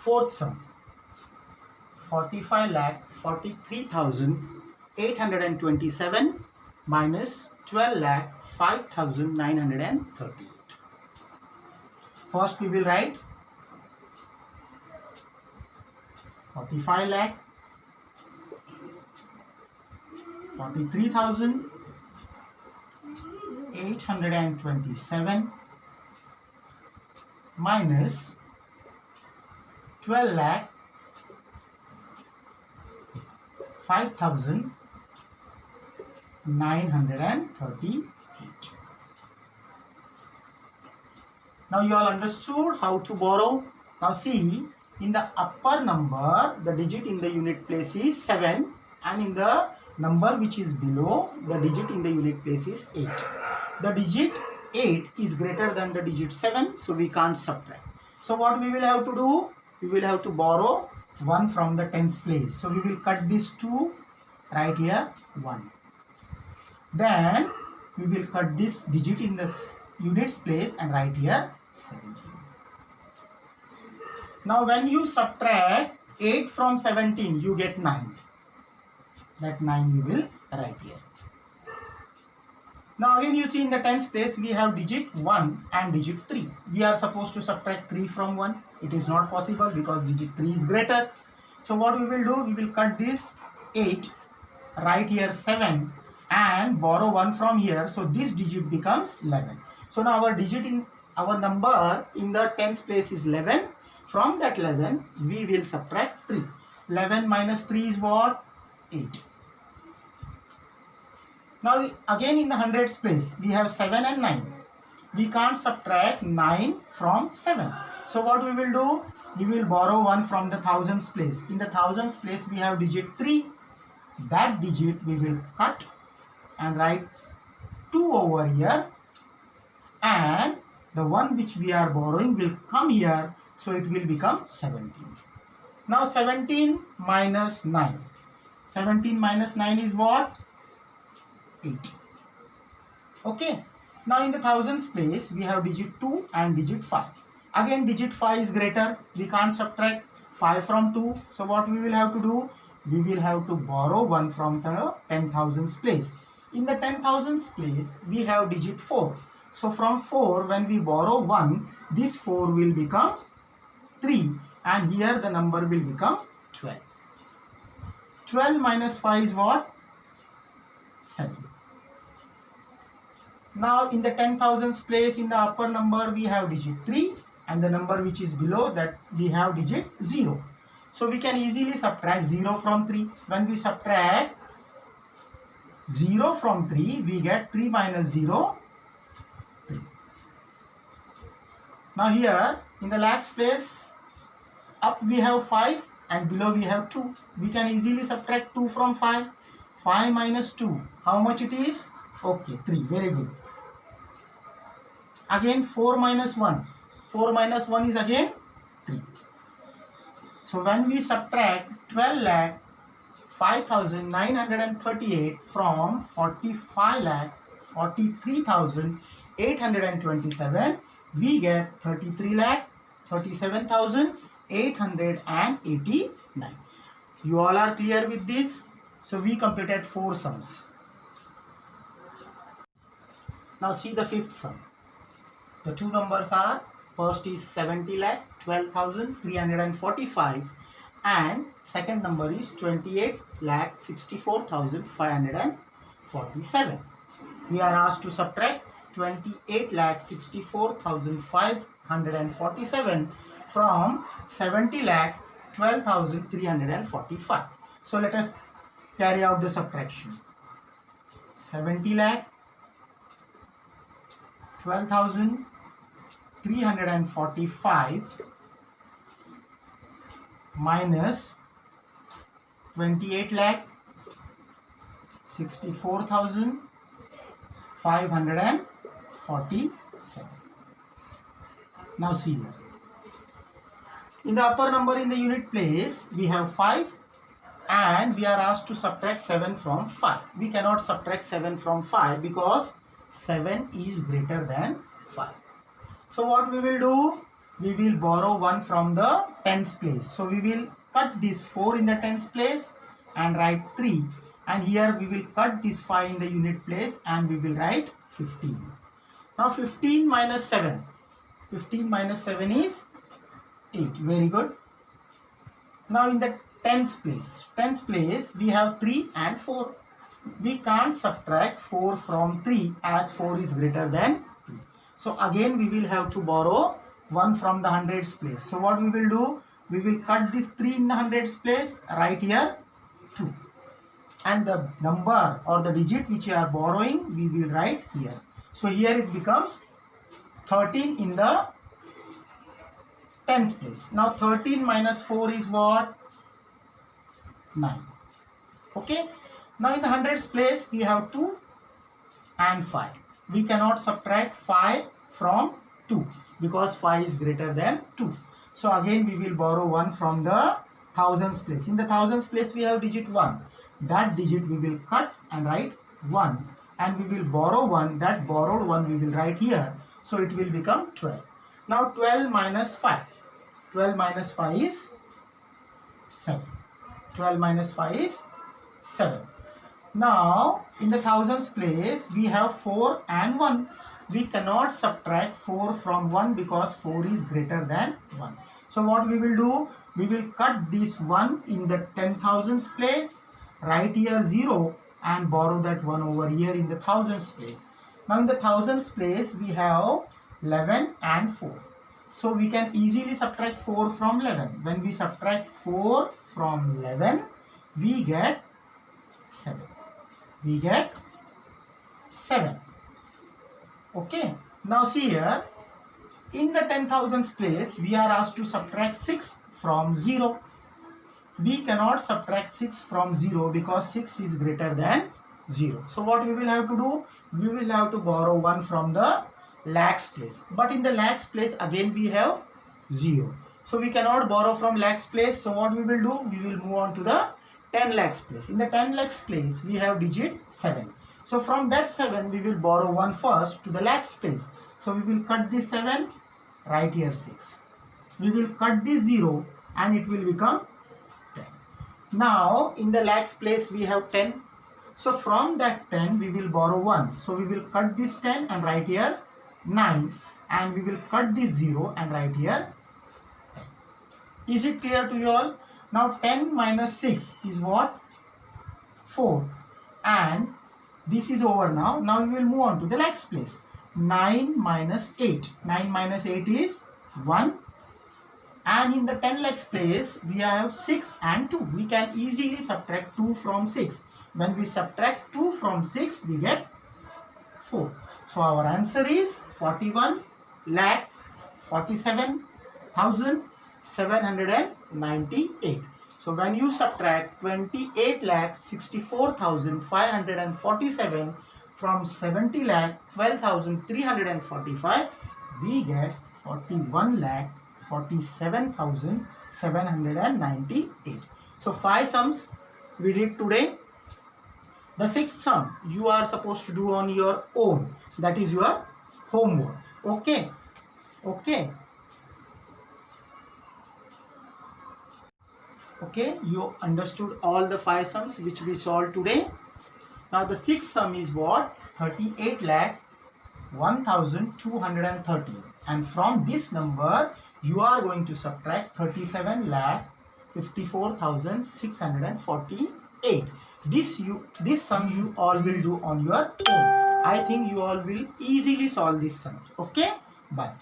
Fourth sum, 45,43,827 minus 12,05,938. First we will write 45 lakh 43,827 minus 12 lakh 5,938. Now you all understood how to borrow. Now see, in the upper number, the digit in the unit place is 7, and in the number which is below, the digit in the unit place is 8. The digit 8 is greater than the digit 7, so we can't subtract. So what we will have to do? We will have to borrow 1 from the tens place. So we will cut this 2, right here 1. Then we will cut this digit in the units place and write here 17. Now when you subtract 8 from 17, you get 9. That 9 you will write here. Now again you see in the tens place we have digit 1 and digit 3. We are supposed to subtract 3 from 1. It is not possible because digit 3 is greater. So what we will do, we will cut this 8, write here 7 and borrow 1 from here. So this digit becomes 11. So now our digit in our number in the tens place is 11. From that 11 we will subtract 3. 11 minus 3 is what? 8. Now again in the hundreds place we have 7 and 9. We can't subtract 9 from 7. So what we will do? We will borrow 1 from the thousands place. In the thousands place we have digit 3. That digit we will cut and write 2 over here, and the one which we are borrowing will come here, so it will become 17. Now 17 minus 9. 17 minus 9 is what? 8. Okay. Now in the thousands place we have digit 2 and digit 5. Again digit 5 is greater. We can't subtract 5 from 2. So what we will have to do? We will have to borrow 1 from the 10,000s place. In the 10,000s place we have digit 4. So from 4 when we borrow 1, this 4 will become 3, and here the number will become 12. 12 minus 5 is what? 7. Now in the 10,000s place in the upper number we have digit 3, and the number which is below that we have digit 0. So we can easily subtract 0 from 3. When we subtract 0 from 3, we get 3 minus 0, 3. Now here in the lakhs place, up we have 5 and below we have 2. We can easily subtract 2 from 5. 5 minus 2, how much it is? Okay, 3. Very good. Again 4 minus 1. 4 minus 1 is again 3. So when we subtract 12 lakh 5,938 from 45 lakh 43,827, we get 33 lakh 37,889. You all are clear with this? So we completed 4 sums. Now see the fifth sum. The two numbers are, first is 70 lakh 12,345 and second number is 28 lakh 64,547. We are asked to subtract 28 lakh 64,547 from 70 lakh 12,345. So let us carry out the subtraction. 70 lakh 12,345 minus 28 lakh 64,547. Now see here. In the upper number in the unit place, we have 5 and we are asked to subtract 7 from 5. We cannot subtract 7 from 5 because 7 is greater than 5. So what we will do? we will borrow 1 from the tens place. So we will cut this 4 in the tens place and write 3. And here we will cut this 5 in the unit place and we will write 15. Now 15 minus 7. 15 minus 7 is 8. Very good. Now in the tens place we have 3 and 4. We can't subtract 4 from 3 as 4 is greater than 3. So again we will have to borrow 1 from the hundreds place. So what we will do? We will cut this 3 in the hundreds place, write here 2. And the number or the digit which you are borrowing, we will write here. So here it becomes 13 in the tens place. Now 13 minus 4 is what? 9. Okay. Now in the hundreds place we have 2 and 5. We cannot subtract 5 from 2 because 5 is greater than 2. So again we will borrow 1 from the thousands place. In the thousands place we have digit 1. That digit we will cut and write 1. And we will borrow 1. That borrowed 1 we will write here. So it will become 12. Now 12 minus 5. 12 minus 5 is 7. 12 minus 5 is 7. Now in the thousands place we have 4 and 1. We cannot subtract 4 from 1 because 4 is greater than 1. So what we will do? We will cut this 1 in the 10,000s place, write here 0 and borrow that 1 over here in the thousands place. Now in the thousands place we have 11 and 4. So we can easily subtract 4 from 11. When we subtract 4 from 11, we get 7. We get 7. Okay. Now see here, in the 10,000s place, we are asked to subtract 6 from 0. We cannot subtract 6 from 0 because 6 is greater than 0. So what we will have to do? We will have to borrow 1 from the lakhs place. But in the lakhs place again we have 0. So we cannot borrow from lakhs place. So what we will do? We will move on to the 10 lakhs place. In the 10 lakhs place we have digit 7. So from that 7 we will borrow 1 first to the lakhs place. So we will cut this 7, write here 6. We will cut this 0 and it will become 10. Now in the lakhs place we have 10. So from that 10 we will borrow 1. So we will cut this 10 and write here 9. And we will cut this 0 and write here 10. Is it clear to you all? Now 10 minus 6 is what? 4. And this is over now. Now we will move on to the lakhs place. 9 minus 8. 9 minus 8 is 1. And in the 10 lakhs place, we have 6 and 2. We can easily subtract 2 from 6. When we subtract 2 from 6, we get 4. So our answer is 41,47,798. So when you subtract 28,64,547 from 70,12,345, we get 41,47,798. So 5 sums we did today. The 6th sum you are supposed to do on your own. That is your homework. Okay. Okay. Okay, you understood all the 5 sums which we solved today. Now the 6th sum is what? 38,01,213. And from this number, you are going to subtract 37,54,648. This sum you all will do on your own. I think you all will easily solve this sum. Okay? Bye.